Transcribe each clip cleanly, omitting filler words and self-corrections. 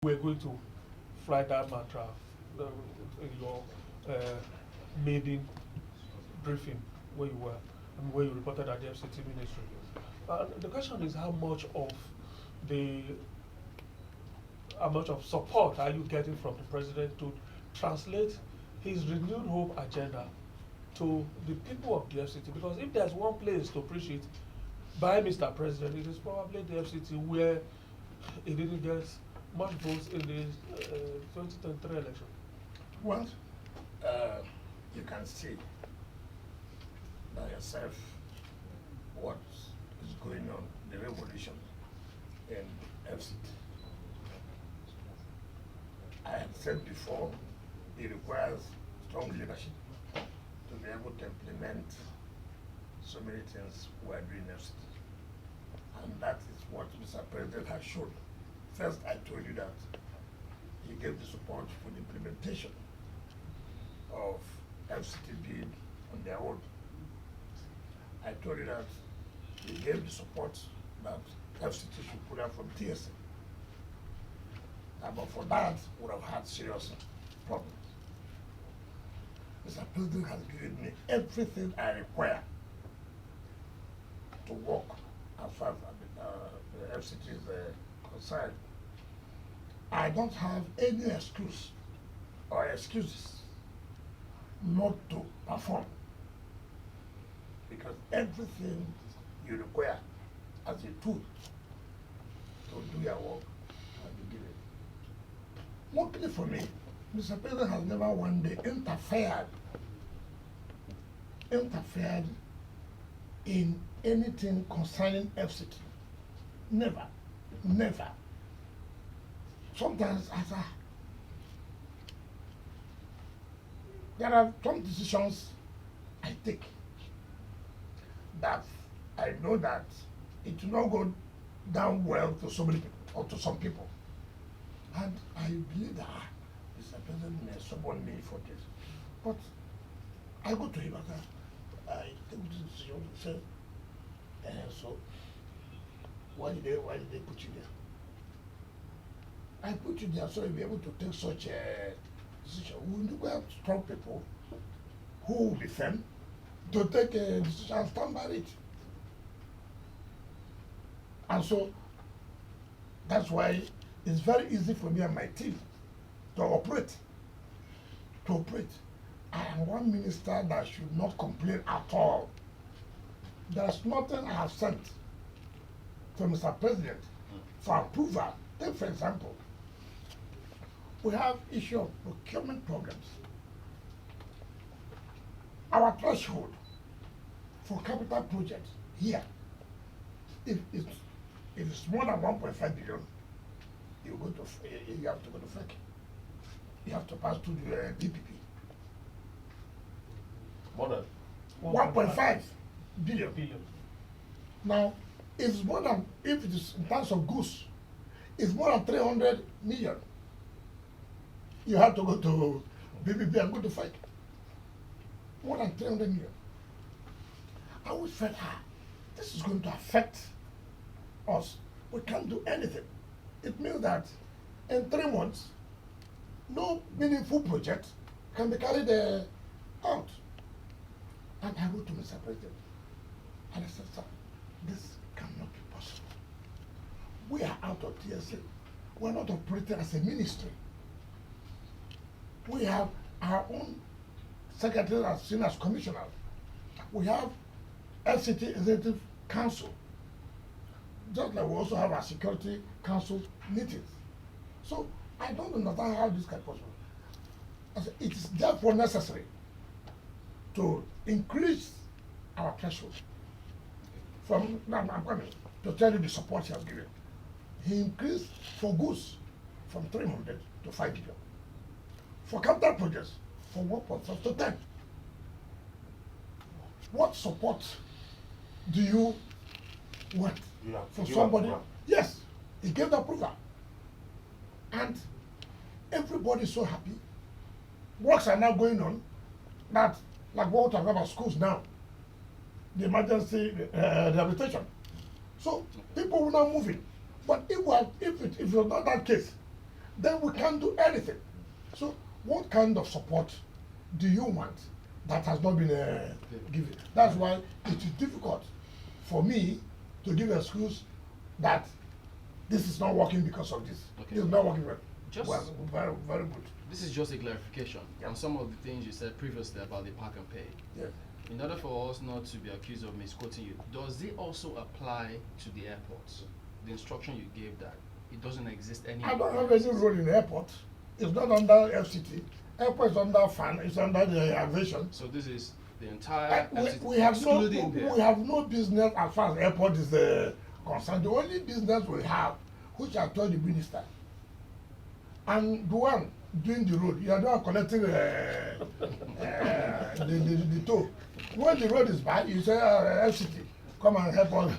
we're going to fly that mantra in your maiden briefing where you were, where you reported at the FCT ministry. The question is the how much of support are you getting from the president to translate his renewed hope agenda to the people of the FCT? Because if there's one place to preach it by Mr. President, it is probably the FCT where he didn't get much votes in the 2023 election. Well, you can see by yourself what is going on, the revolution in FCT. I have said before, it requires strong leadership to be able to implement so many things we are doing in FCT. And that is what Mr. President has shown. First, I told you that he gave the support for the implementation of FCT bid on their own. I told you that he gave the support that FCT should put out from TSA. But for that, we would have had serious problems. Mr. President has given me everything I require to work as far as the FCT is concerned. I don't have any excuse or excuses not to perform, because everything you require as a tool to do your work has been given. Luckily for me, Mr. President has never one day interfered in anything concerning FCT. Never, never. Sometimes there are some decisions I take that I know that it will not go down well to so many people or to some people. And I believe that Mr. President may support me for this. But I go to him and I take the decision and say, so why did they put you there? I put you there so you'll be able to take such a decision. We have strong people who will be firm to take a decision and stand by it. And so that's why it's very easy for me and my team to operate. I am one minister that should not complain at all. There's nothing I have sent to Mr. President for approval. Take for example, we have issue of procurement problems. Our threshold for capital projects here, if it's more than 1.5 billion, you have to go to FEC. You have to pass to the DPP. More than 1.5 billion. Now, if it is in terms of goods, it's more than 300 million. You have to go to BBP and go to FEC. More than 300 million. I always felt, this is going to affect us. We can't do anything. It means that in 3 months, no meaningful project can be carried out. And I wrote to Mr. President, and I said, sir, this cannot be possible. We are out of TSA. We're not operating as a ministry. We have our own secretary as seen as commissioner. We have FCT Executive Council. Just like we also have our Security Council meetings. So I don't understand how this can be possible. I said, it is therefore necessary to increase our threshold. From now, I'm coming to tell you the support he has given. He increased for goods from 300 to 5 billion. For capital projects, from 1.5 to 10. What support do you want for somebody? Yes, he gave the approval. And everybody is so happy. Works are now going on that, like what we're talking about schools now, the emergency rehabilitation. So people will now move in. But if it was not that case, then we can't do anything. So what kind of support do you want that has not been given? That's why it is difficult for me to give excuse that this is not working because of this. Okay. It's not working well. Just- Very, very good. This is just a clarification on some of the things you said previously about the park and pay. Yes. In order for us not to be accused of misquoting you, does it also apply to the airports? The instruction you gave that it doesn't exist anymore. I don't have any role in the airport. It's not under FCT. Airport is under FAN. It's under the aviation. So this is the entire FCT We have excluding the we have no business as far as airport is concerned. The only business we have, which I told the minister, and the one doing the road, you are the one collecting the toll. When the road is bad, you say FCT, come and help us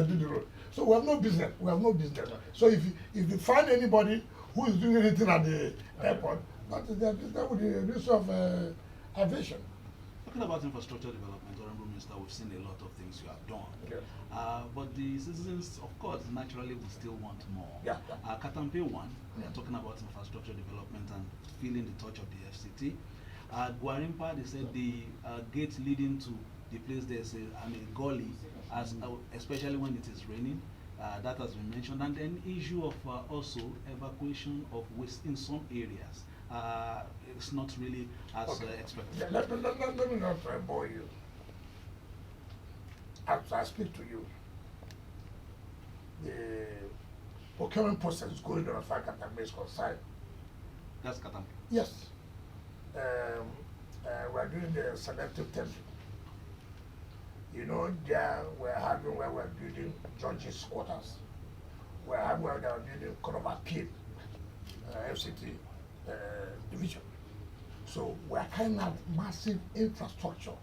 do the road. So we have no business. We have no business. So if you find anybody who is doing anything at the airport, that is their business with the use of aviation. Talking about infrastructure development, Honorable Minister, we've seen a lot of things you have done. Yes. But the citizens, of course, naturally will still want more. Yeah. Katampe one, we are talking about infrastructure development and feeling the touch of the FCT. Guarimpa, they said the gate leading to the place there's a gully, especially when it is raining. That has been mentioned. And then issue of also evacuation of waste in some areas. It's not really as expected. Let me not bore you. As I speak to you, the procurement process is going on as far as Katambe is concerned. That's Katampe. Yes. We are doing the selective tendering. You know, there we're having where we're building judges' quarters. We're having where they're building Korova Kid, FCT division. So we're carrying out massive infrastructure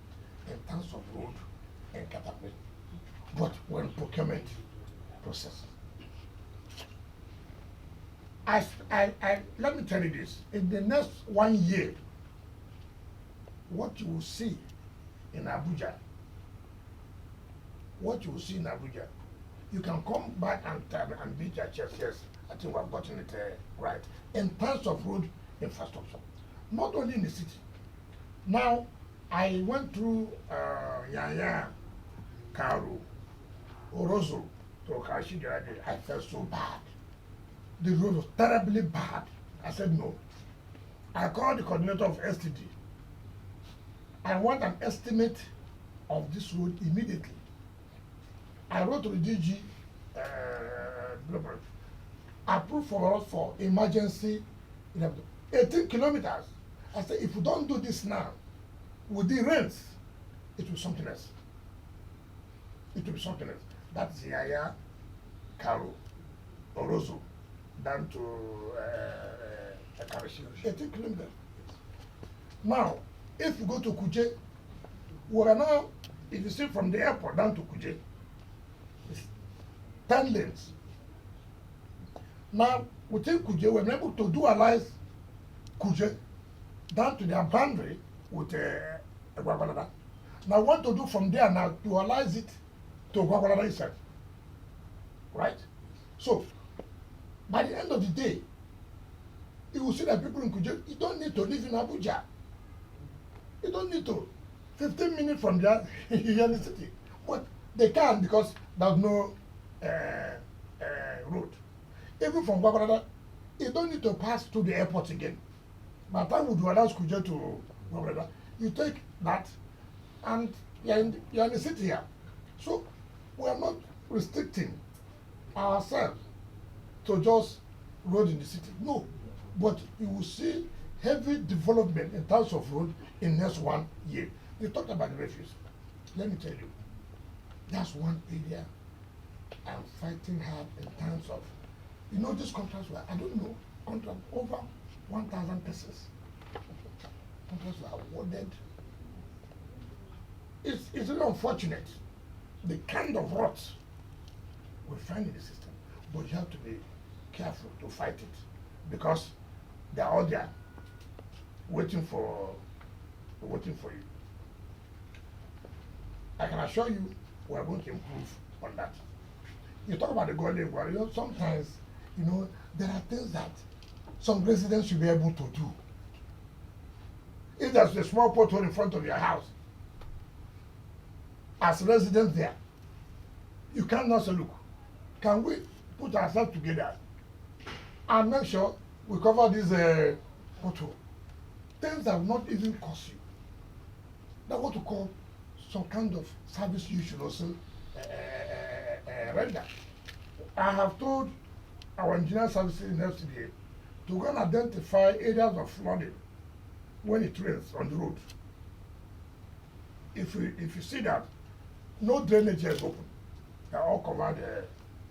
in terms of road and Katambe, but we're in procurement process. Let me tell you this, in the next 1 year, what you will see in Abuja, you can come back and beat your chest, yes, I think we've gotten it right. In terms of road infrastructure, not only in the city. Now, I went through Yaya, Karu, Orozo, to Okashi the other day. I felt so bad. The road was terribly bad. I said no. I called the coordinator of STD. I want an estimate of this road immediately. I wrote to the DG development. Approved for us for emergency 18 kilometers. I said, if we don't do this now, with the rains, it will be something else. It will be something else. That's Yaya, Karo, Orozo, down to Karashi. 18 kilometers. Now, if you go to Kuje, we are now, if you see from the airport down to Kuje, it's 10 lanes. Now, within Kuje, we're able to dualize Kuje down to their boundary with Gwagwalada. Now, what to do from there now, dualize it to Gwagwalada itself. Right? So, by the end of the day, you will see that people in Kuje, you don't need to live in Abuja. You don't need to. 15 minutes from there, you're in the city. But they can because there's no road. Even from Gwagwalada, you don't need to pass through the airport again. By the time we do allow Kuje to Gwagwalada, you take that and you're in the city here. So we are not restricting ourselves to just road in the city. No. But you will see heavy development in terms of road in next 1 year. You talked about the refuse. Let me tell you, that's one area I'm fighting hard in terms of, you know, these contracts were, I don't know, contract over 1,000 pieces. Contracts were awarded. It's really unfortunate, the kind of rot we find in the system. But you have to be careful to fight it because they're all there waiting for you. I can assure you we are going to improve on that. You talk about the golden war, you know, sometimes, you know, there are things that some residents should be able to do. If there's a small pothole in front of your house, as residents there, you cannot say, look, can we put ourselves together and make sure we cover this pothole? Things that will not even cost you. That's what we call some kind of service you should also render. I have told our engineer services in FCDA to go and identify areas of flooding when it rains on the road. If you see that no drainage is open, they are all covered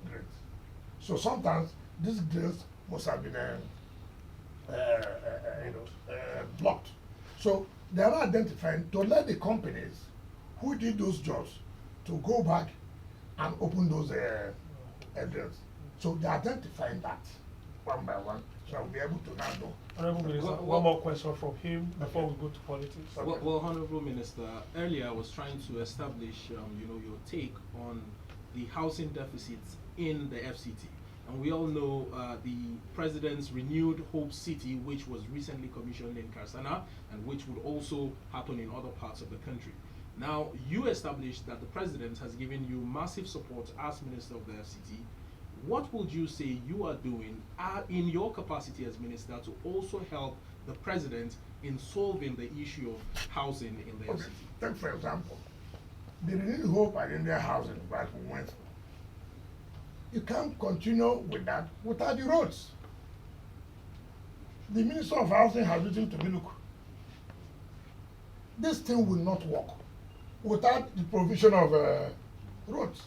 drains. So sometimes these drains must have been blocked. So they are identifying to let the companies who did those jobs to go back and open those drains. So they are identifying that one by one. So I'll be able to now know. Honourable Minister, one more question from him before we go to politics. Well, Honourable Minister, earlier I was trying to establish, your take on the housing deficits in the FCT. And we all know the President's renewed Hope City, which was recently commissioned in Karsana, and which would also happen in other parts of the country. Now, you established that the President has given you massive support as Minister of the FCT. What would you say you are doing in your capacity as Minister to also help the President in solving the issue of housing in the FCT? Take for example, the renewed hope and India housing back we went. You can't continue with that without the roads. The Minister of Housing has written to me, look, this thing will not work without the provision of roads.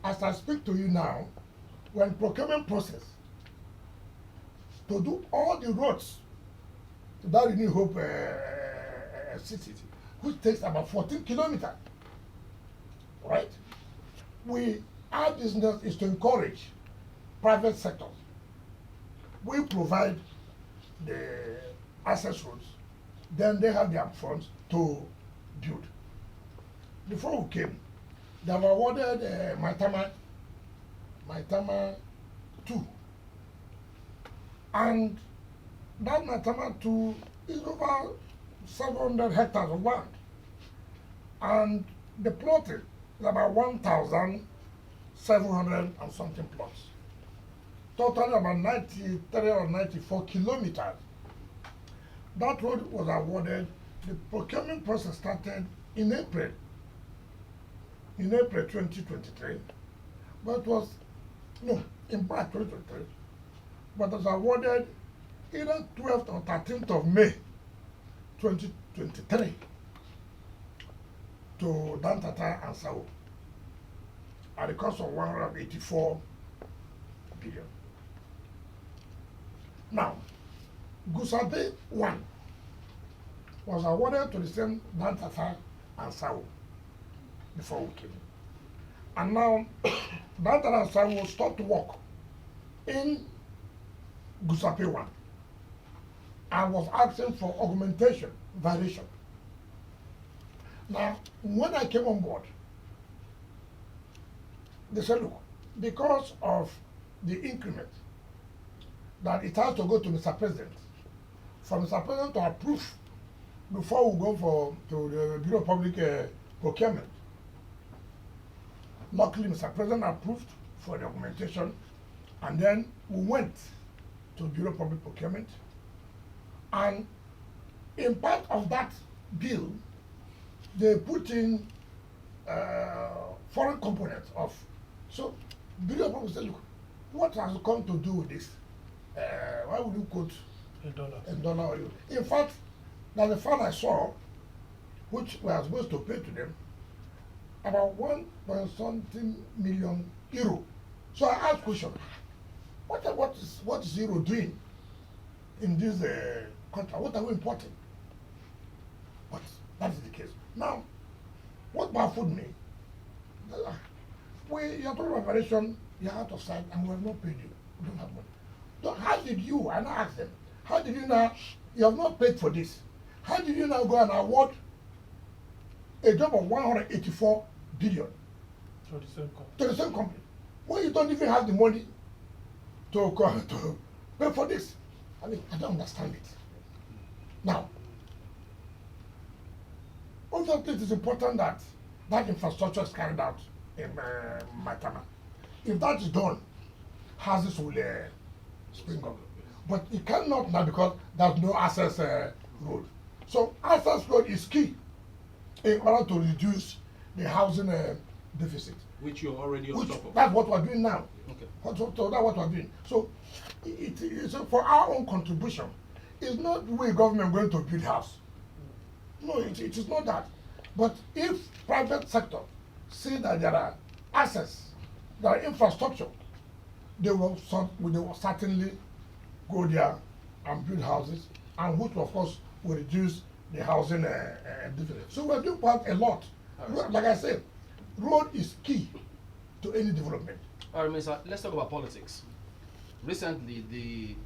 As I speak to you now, when procurement process to do all the roads to that renewed hope city, which takes about 14 kilometers, right? Our business is to encourage private sectors. We provide the access roads, then they have their funds to build. Before we came, they have awarded Maitama 2. And that Maitama 2 is over 700 hectares of land. And the plotting is about 1,700 and something plots. Total about 93 or 94 kilometers. That road was awarded. The procurement process started in April 2023. But it was, no, in March 2023. But it was awarded either 12th or 13th of May 2023 to Dantata and Sao at the cost of 184 billion. Now, Gusabe 1 was awarded to the same Dantata and Sao before we came. And now, Dantata and Sao will start to work in Gusape 1 and was asking for augmentation, variation. Now, when I came on board, they said, look, because of the increment, that it has to go to Mr. President, for Mr. President to approve before we go to the Bureau of Public Procurement. Luckily, Mr. President approved for the augmentation, and then we went to Bureau of Public Procurement, and in part of that bill, they put in foreign components of. So, Bureau of Public said, look, what has come to do with this? Why would you quote $1 or euro? In fact, there's a fund I saw, which we are supposed to pay to them, about 1.something million euro. So I asked question, what is euro doing in this country? What are we importing? But that is the case. Now, what baffled me, you are talking about variation, you are out of sight, and we have not paid you. We don't have money. So how did you, and I asked them, how did you now, you have not paid for this, how did you now go and award a job of 184 billion to the same company when you don't even have the money to pay for this? I mean, I don't understand it. Now, obviously it is important that that infrastructure is carried out in Maitama. If that is done, houses will spring up. But it cannot now because there's no access road. So access road is key in order to reduce the housing deficit. Which you're already on Which, top of. that's what we're doing now. Okay. So that's what we're doing. So so for our own contribution, it's not we government going to build house. No, it is not that. But if private sector see that there are assets, there are infrastructure, they will certainly go there and build houses, and which of course will reduce the housing deficit. So we're doing quite a lot. Like I said, road is key to any development. All right, Minister, let's talk about politics. Recently, the